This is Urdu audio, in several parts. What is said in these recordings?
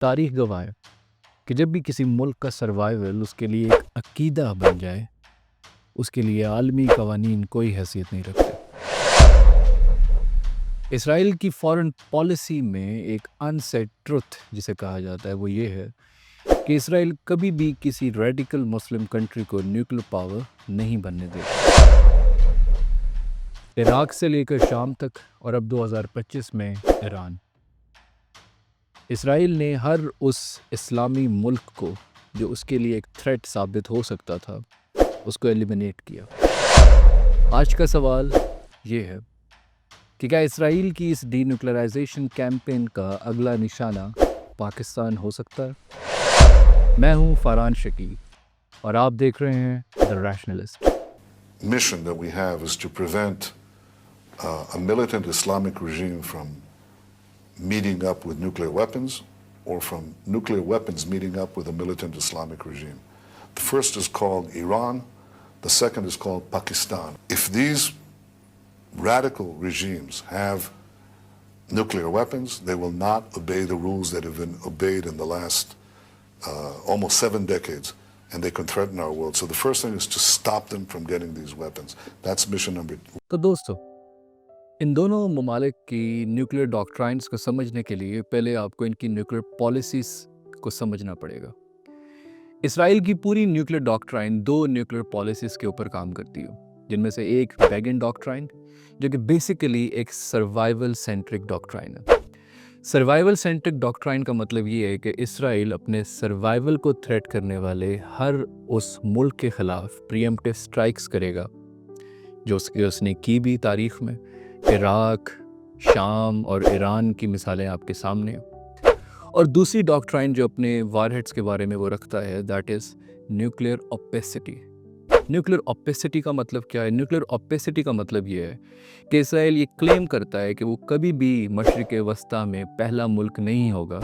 تاریخ گواہ ہے کہ جب بھی کسی ملک کا سروائیول اس کے لیے ایک عقیدہ بن جائے، اس کے لیے عالمی قوانین کوئی حیثیت نہیں رکھتے۔ اسرائیل کی فارن پالیسی میں ایک انسیڈ ٹروتھ جسے کہا جاتا ہے وہ یہ ہے کہ اسرائیل کبھی بھی کسی ریڈیکل مسلم کنٹری کو نیوکلیر پاور نہیں بننے دے گا۔ عراق سے لے کر شام تک اور اب 2025 میں ایران، اسرائیل نے ہر اس اسلامی ملک کو جو اس کے لیے ایک تھریٹ ثابت ہو سکتا تھا اس کو ایلیمینیٹ کیا۔ آج کا سوال یہ ہے کہ کیا اسرائیل کی اس ڈی نیوکلرائزیشن کیمپین کا اگلا نشانہ پاکستان ہو سکتا ہے؟ میں ہوں فاران شکیل اور آپ دیکھ رہے ہیں دی rationalist. mission that we have is to prevent a militant Islamic regime from meeting up with nuclear weapons or from nuclear weapons meeting up with a militant Islamic regime. The first is called Iran, the second is called Pakistan. If these radical regimes have nuclear weapons, they will not obey the rules that have been obeyed in the last almost 7 decades. And they can threaten our world. So the first thing is to stop them from getting these weapons. That's mission number 2. تو دوستو، ان دونوں ممالک کی نیوکلیر ڈاکٹرائنز کو سمجھنے کے لیے پہلے آپ کو ان کی نیوکلیر پالیسیز کو سمجھنا پڑے گا۔ اسرائیل کی پوری نیوکلیر ڈاکٹرائن 2 نیوکلیر پالیسیز کے اوپر کام کرتی ہے، جن میں سے ایک بیگن ڈاکٹرائن جو کہ بیسیکلی ایک سروائیول سینٹرک ڈاکٹرائن ہے۔ سروائیول سینٹرک ڈاکٹرائن کا مطلب یہ ہے کہ اسرائیل اپنے سروائیول کو تھریٹ کرنے والے ہر اس ملک کے خلاف پریمپٹیو سٹرائکس کرے گا جو اس نے کی بھی تاریخ میں۔ عراق، شام اور ایران کی مثالیں آپ کے سامنے ہیں۔ اور دوسری ڈاکٹرائن جو اپنے وار ہیڈز کے بارے میں وہ رکھتا ہے that is nuclear opacity. Nuclear opacity کا مطلب کیا ہے؟ نیوکلیر اوپیسٹی کا مطلب یہ ہے کہ اسرائیل یہ کلیم کرتا ہے کہ وہ کبھی بھی مشرق وسطیٰ میں پہلا ملک نہیں ہوگا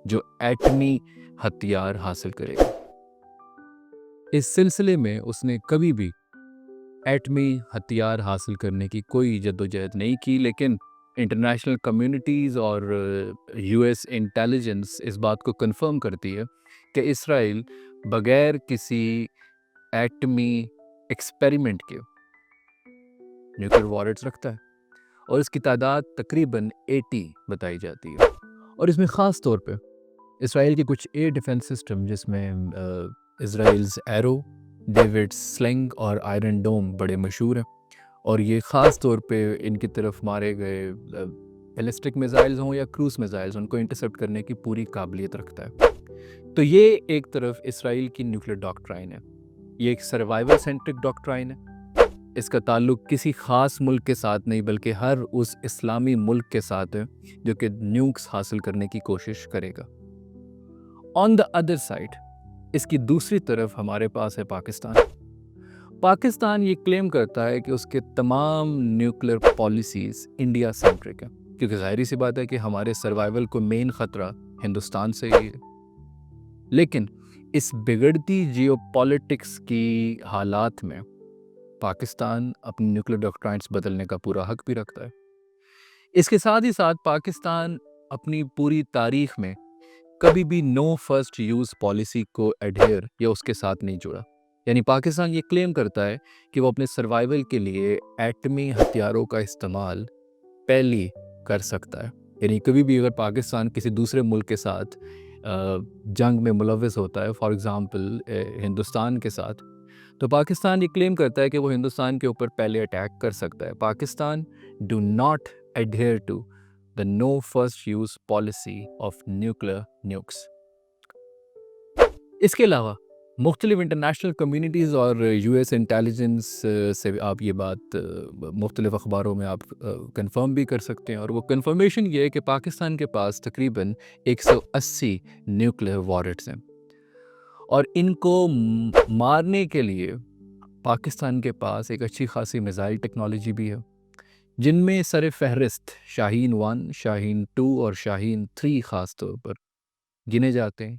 جو ایٹمی ہتھیار حاصل کرے گا۔ اس سلسلے میں اس نے کبھی بھی ایٹمی ہتھیار حاصل کرنے کی کوئی جدوجہد نہیں کی، لیکن انٹرنیشنل کمیونٹیز اور یو ایس انٹیلیجنس اس بات کو کنفرم کرتی ہے کہ اسرائیل بغیر کسی ایٹمی ایکسپیریمنٹ کے نیوکلیر وارڈز رکھتا ہے، اور اس کی تعداد تقریباً 80 بتائی جاتی ہے۔ اور اس میں خاص طور پہ اسرائیل کے کچھ ایئر ڈیفنس سسٹم جس میں اسرائیلز ایرو، ڈیوڈ سلنگ اور آئرن ڈوم بڑے مشہور ہیں، اور یہ خاص طور پہ ان کی طرف مارے گئے بیلسٹک میزائلز ہوں یا کروز میزائلز ان کو انٹرسیپٹ کرنے کی پوری قابلیت رکھتا ہے۔ تو یہ ایک طرف اسرائیل کی نیوکلیر ڈاکٹرائن ہے، یہ ایک سروائیول سینٹرک ڈاکٹرائن ہے۔ اس کا تعلق کسی خاص ملک کے ساتھ نہیں بلکہ ہر اس اسلامی ملک کے ساتھ ہے جو کہ نیوکس حاصل کرنے کی کوشش کرے گا۔ آن دا ادر سائڈ، اس کی دوسری طرف ہمارے پاس ہے پاکستان۔ پاکستان یہ کلیم کرتا ہے کہ اس کے تمام نیوکلیر پالیسیز انڈیا سینٹرک ہیں، کیونکہ ظاہری سی بات ہے کہ ہمارے سروائیول کو مین خطرہ ہندوستان سے ہی ہے۔ لیکن اس بگڑتی جیو پالیٹکس کی حالات میں پاکستان اپنی نیوکلیر ڈاکٹرائنز بدلنے کا پورا حق بھی رکھتا ہے۔ اس کے ساتھ ہی ساتھ پاکستان اپنی پوری تاریخ میں کبھی بھی نو فرسٹ یوز پالیسی کو ایڈہیر یا اس کے ساتھ نہیں جڑا، یعنی پاکستان یہ کلیم کرتا ہے کہ وہ اپنے سروائیول کے لیے ایٹمی ہتھیاروں کا استعمال پہلی کر سکتا ہے، یعنی کبھی بھی اگر پاکستان کسی دوسرے ملک کے ساتھ جنگ میں ملوث ہوتا ہے، فار ایگزامپل ہندوستان کے ساتھ، تو پاکستان یہ کلیم کرتا ہے کہ وہ ہندوستان کے اوپر پہلے اٹیک کر سکتا ہے۔ Pakistan do not adhere to the no first use policy of nuclear nukes۔ اس کے علاوہ مختلف انٹرنیشنل کمیونٹیز اور یو ایس انٹیلیجنس سے آپ یہ بات مختلف اخباروں میں آپ کنفرم بھی کر سکتے ہیں، اور وہ کنفرمیشن یہ ہے کہ پاکستان کے پاس تقریباً 180 نیوکلیر وارڈز ہیں، اور ان کو مارنے کے لیے پاکستان کے پاس ایک اچھی خاصی میزائل ٹیکنالوجی بھی ہے، جن میں سر فہرست شاہین 1، شاہین 2 اور شاہین 3 خاص طور پر گنے جاتے ہیں۔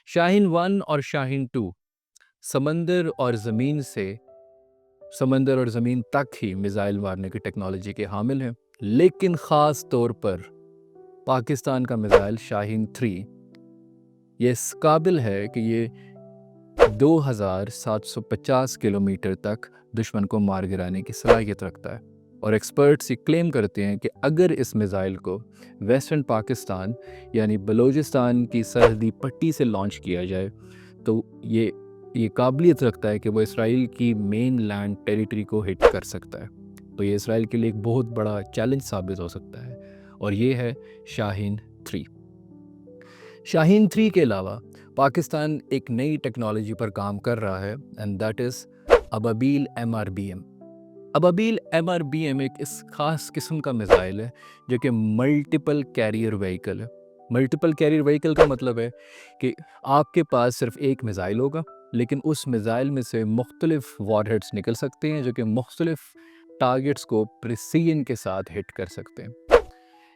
شاہین 1 اور شاہین 2 سمندر اور زمین تک ہی میزائل مارنے کی ٹیکنالوجی کے حامل ہیں، لیکن خاص طور پر پاکستان کا میزائل شاہین 3 یہ اس قابل ہے کہ یہ 2750 کلومیٹر تک دشمن کو مار گرانے کی صلاحیت رکھتا ہے، اور ایکسپرٹس یہ کلیم کرتے ہیں کہ اگر اس میزائل کو ویسٹرن پاکستان یعنی بلوچستان کی سرحدی پٹی سے لانچ کیا جائے تو یہ قابلیت رکھتا ہے کہ وہ اسرائیل کی مین لینڈ ٹیریٹری کو ہٹ کر سکتا ہے. تو یہ اسرائیل کے لیے ایک بہت بڑا چیلنج ثابت ہو سکتا ہے، اور یہ ہے شاہین 3. شاہین 3 کے علاوہ پاکستان ایک نئی ٹیکنالوجی پر کام کر رہا ہے، and that is Ababeel MRBM. Ababeel MRBM ایک اس خاص قسم کا میزائل ہے جو کہ ملٹیپل کیریئر وہیکل ہے. ملٹیپل کیریئر وہیکل کا مطلب ہے کہ آپ کے پاس صرف ایک میزائل ہوگا، لیکن اس میزائل میں سے مختلف وار ہیڈز نکل سکتے ہیں جو کہ مختلف ٹارگٹس کو پریسیژن کے ساتھ ہٹ کر سکتے ہیں.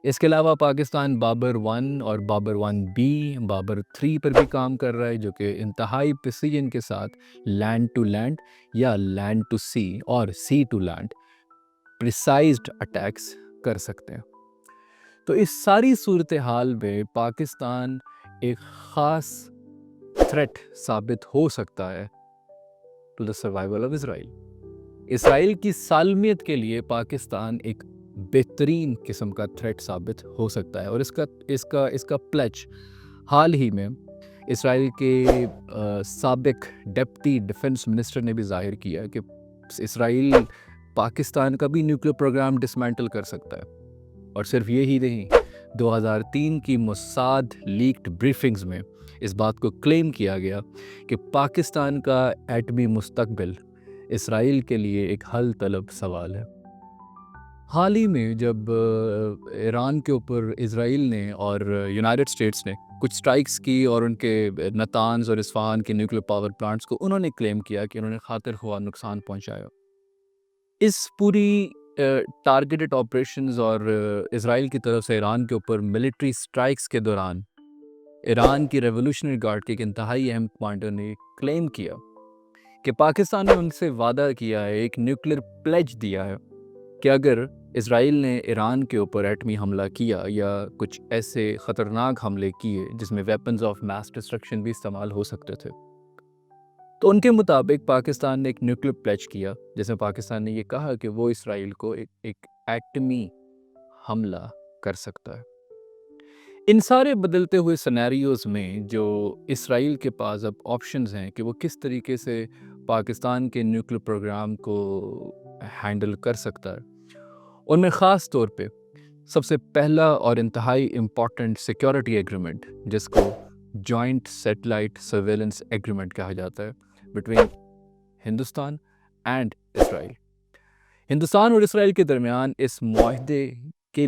اس کے علاوہ پاکستان بابر 1 اور بابر 1B، بابر 3 پر بھی کام کر رہا ہے جو کہ انتہائی پریسیژن کے ساتھ لینڈ ٹو لینڈ یا لینڈ ٹو سی اور سی ٹو لینڈ پریسائزڈ اٹیکس کر سکتے ہیں. تو اس ساری صورتحال میں پاکستان ایک خاص تھریٹ ثابت ہو سکتا ہے to the survival of Israel. Israel کی سالمیت کے لیے پاکستان ایک بہترین قسم کا تھریٹ ثابت ہو سکتا ہے، اور اس کا پلیچ حال ہی میں اسرائیل کے سابق ڈپٹی ڈیفنس منسٹر نے بھی ظاہر کیا کہ اسرائیل پاکستان کا بھی نیوکلیئر پروگرام ڈسمینٹل کر سکتا ہے. اور صرف یہی نہیں، 2003 کی موساد لیکڈ بریفنگز میں اس بات کو کلیم کیا گیا کہ پاکستان کا ایٹمی مستقبل اسرائیل کے لیے ایک حل طلب سوال ہے. حال ہی میں جب ایران کے اوپر اسرائیل نے اور یونائٹڈ اسٹیٹس نے کچھ سٹرائکس کی اور ان کے نتانز اور اصفہان کے نیوکلیئر پاور پلانٹس کو انہوں نے کلیم کیا کہ انہوں نے خاطر خواہ نقصان پہنچایا. اس پوری ٹارگیٹڈ آپریشنز اور اسرائیل کی طرف سے ایران کے اوپر ملٹری سٹرائکس کے دوران ایران کی ریولوشنری گارڈ کے ایک انتہائی اہم کمانڈر نے کلیم کیا کہ پاکستان نے ان سے وعدہ کیا ہے، ایک نیوکلیئر پلیج دیا ہے کہ اگر اسرائیل نے ایران کے اوپر ایٹمی حملہ کیا یا کچھ ایسے خطرناک حملے کیے جس میں ویپنز آف میس ڈسٹرکشن بھی استعمال ہو سکتے تھے، تو ان کے مطابق پاکستان نے ایک نیوکلیئر پلیج کیا جس میں پاکستان نے یہ کہا کہ وہ اسرائیل کو ایک ایٹمی حملہ کر سکتا ہے. ان سارے بدلتے ہوئے سینیریوز میں جو اسرائیل کے پاس اب آپشنز ہیں کہ وہ کس طریقے سے پاکستان کے نیوکلیئر پروگرام کو ہینڈل کر سکتا ہے، ان میں خاص طور پہ سب سے پہلا اور انتہائی امپورٹنٹ سیکیورٹی ایگریمنٹ جس کو جوائنٹ سیٹلائٹ سرویلنس ایگریمنٹ کہا جاتا ہے between Hindustan and Israel. Hindustan اور اسرائیل کے درمیان اس معاہدے کی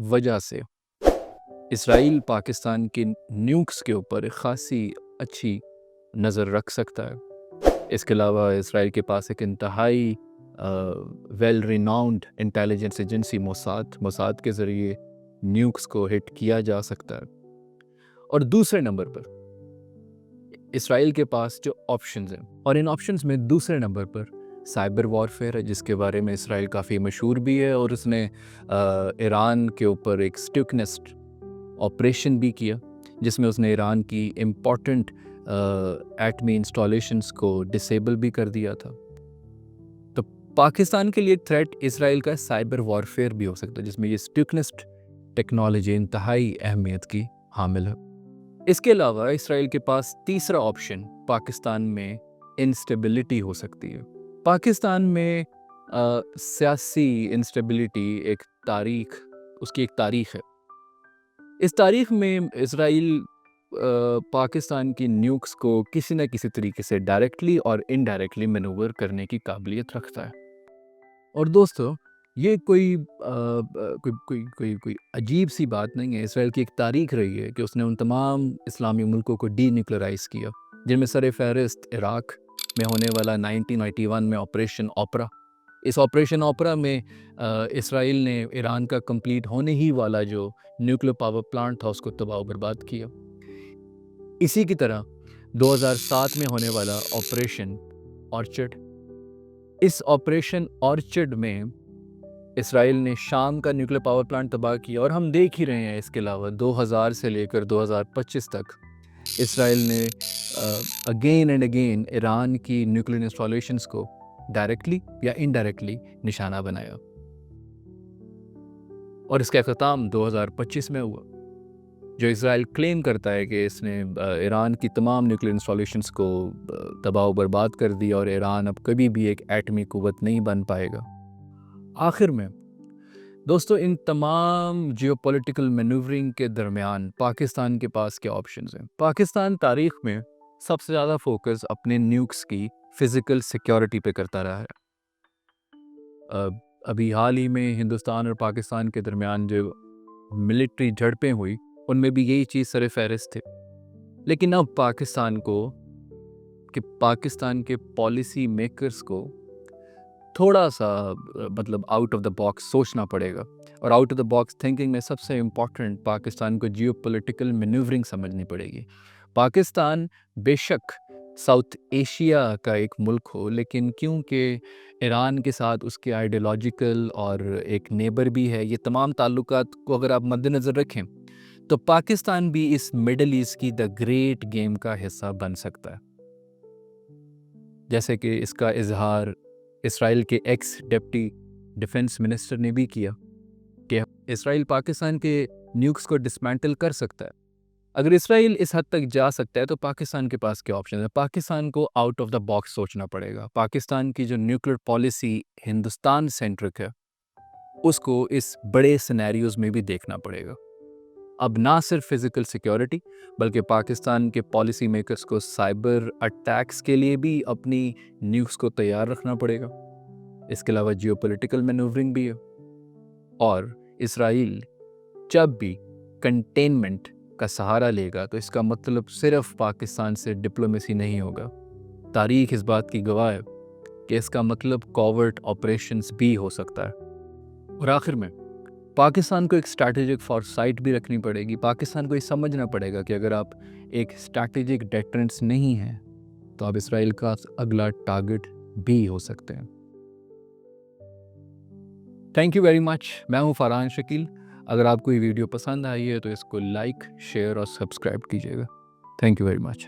وجہ سے اسرائیل پاکستان کے نیوکس کے اوپر ایک خاصی اچھی نظر رکھ سکتا ہے. اس کے علاوہ اسرائیل کے پاس ایک انتہائی well renowned intelligence agency Mossad کے ذریعے نیوکس کو ہٹ کیا جا سکتا ہے. اور دوسرے نمبر پر اسرائیل کے پاس جو آپشنز ہیں، اور ان آپشنز میں دوسرے نمبر پر سائبر وارفیئر ہے جس کے بارے میں اسرائیل کافی مشہور بھی ہے، اور اس نے ایران کے اوپر ایک سٹیوکنسٹ آپریشن بھی کیا جس میں اس نے ایران کی امپورٹنٹ ایٹمی انسٹالیشنز کو ڈسیبل بھی کر دیا تھا. تو پاکستان کے لیے تھریٹ اسرائیل کا سائبر وارفیئر بھی ہو سکتا ہے جس میں یہ سٹیوکنسٹ ٹیکنالوجی انتہائی اہمیت کی حامل ہے. اس کے علاوہ اسرائیل کے پاس تیسرا آپشن پاکستان میں انسٹیبلٹی ہو سکتی ہے. پاکستان میں سیاسی انسٹیبلٹی اس کی ایک تاریخ ہے. اس تاریخ میں اسرائیل پاکستان کی نیوکس کو کسی نہ کسی طریقے سے ڈائریکٹلی اور انڈائریکٹلی مینوور کرنے کی قابلیت رکھتا ہے. اور دوستو، یہ کوئی عجیب سی بات نہیں ہے. اسرائیل کی ایک تاریخ رہی ہے کہ اس نے ان تمام اسلامی ملکوں کو ڈی نیوکلرائز کیا جن میں سر فہرست عراق میں ہونے والا 1991 میں آپریشن اوپرا. اس آپریشن اوپرا میں اسرائیل نے ایران کا کمپلیٹ ہونے ہی والا جو نیوکلیئر پاور پلانٹ تھا اس کو تباہ و برباد کیا. اسی کی طرح 2007 میں ہونے والا آپریشن آرچرڈ، اس آپریشن آرچرڈ میں اسرائیل نے شام کا نیوکلیئر پاور پلانٹ تباہ کیا. اور ہم دیکھ ہی رہے ہیں اس کے علاوہ 2000 سے لے کر 2025 تک اسرائیل نے اگین اینڈ اگین ایران کی نیوکلیر انسٹالیشنز کو ڈائریکٹلی یا انڈائریکٹلی نشانہ بنایا، اور اس کا اختتام 2025 میں ہوا، جو اسرائیل کلیم کرتا ہے کہ اس نے ایران کی تمام نیوکلیر انسٹالیشنز کو تباہ و برباد کر دیا اور ایران اب کبھی بھی ایک ایٹمی قوت نہیں بن پائے گا۔ آخر میں دوستو، ان تمام جیو پولیٹیکل مینوورنگ کے درمیان پاکستان کے پاس کیا آپشنز ہیں؟ پاکستان تاریخ میں سب سے زیادہ فوکس اپنے نیوکس کی فزیکل سیکیورٹی پہ کرتا رہا ہے۔ ابھی حال ہی میں ہندوستان اور پاکستان کے درمیان جو ملٹری جھڑپیں ہوئی، ان میں بھی یہی چیز سر فہرست تھے، لیکن اب پاکستان کے پالیسی میکرز کو تھوڑا سا آؤٹ آف دا باکس سوچنا پڑے گا، اور out of the box thinking میں سب سے امپورٹنٹ پاکستان کو جیو پولیٹیکل مینوورنگ سمجھنی پڑے گی۔ پاکستان بے شک ساؤتھ ایشیا کا ایک ملک ہو، لیکن کیونکہ ایران کے ساتھ اس کے آئیڈیالوجیکل اور ایک نیبر بھی ہے، یہ تمام تعلقات کو اگر آپ مد نظر رکھیں تو پاکستان بھی اس مڈل ایسٹ کی دا گریٹ گیم کا حصہ بن سکتا ہے، جیسے کہ اس کا اظہار اسرائیل کے ایکس ڈپٹی ڈیفنس منسٹر نے بھی کیا کہ اسرائیل پاکستان کے نیوکس کو ڈسمینٹل کر سکتا ہے۔ اگر اسرائیل اس حد تک جا سکتا ہے تو پاکستان کے پاس کیا آپشن ہے؟ پاکستان کو آؤٹ آف دا باکس سوچنا پڑے گا۔ پاکستان کی جو نیوکلیر پالیسی ہندوستان سینٹرک ہے، اس کو اس بڑے سینیریوز میں بھی دیکھنا پڑے گا۔ اب نہ صرف فزیکل سیکیورٹی، بلکہ پاکستان کے پالیسی میکرز کو سائبر اٹیکس کے لیے بھی اپنی نیوکس کو تیار رکھنا پڑے گا۔ اس کے علاوہ جیو پولیٹیکل مینوورنگ بھی ہے، اور اسرائیل جب بھی کنٹینمنٹ کا سہارا لے گا تو اس کا مطلب صرف پاکستان سے ڈپلومیسی نہیں ہوگا۔ تاریخ اس بات کی گواہ ہے کہ اس کا مطلب کوورٹ آپریشنز بھی ہو سکتا ہے۔ اور آخر میں پاکستان کو ایک اسٹریٹجک فورسائٹ بھی رکھنی پڑے گی۔ پاکستان کو یہ سمجھنا پڑے گا کہ اگر آپ ایک اسٹریٹجک ڈیٹرنس نہیں ہیں تو آپ اسرائیل کا اگلا ٹارگٹ بھی ہو سکتے ہیں۔ تھینک یو ویری مچ۔ میں ہوں فرحان شکیل۔ اگر آپ کو یہ ویڈیو پسند آئی ہے تو اس کو لائک، شیئر اور سبسکرائب کیجیے گا۔ Thank you very much.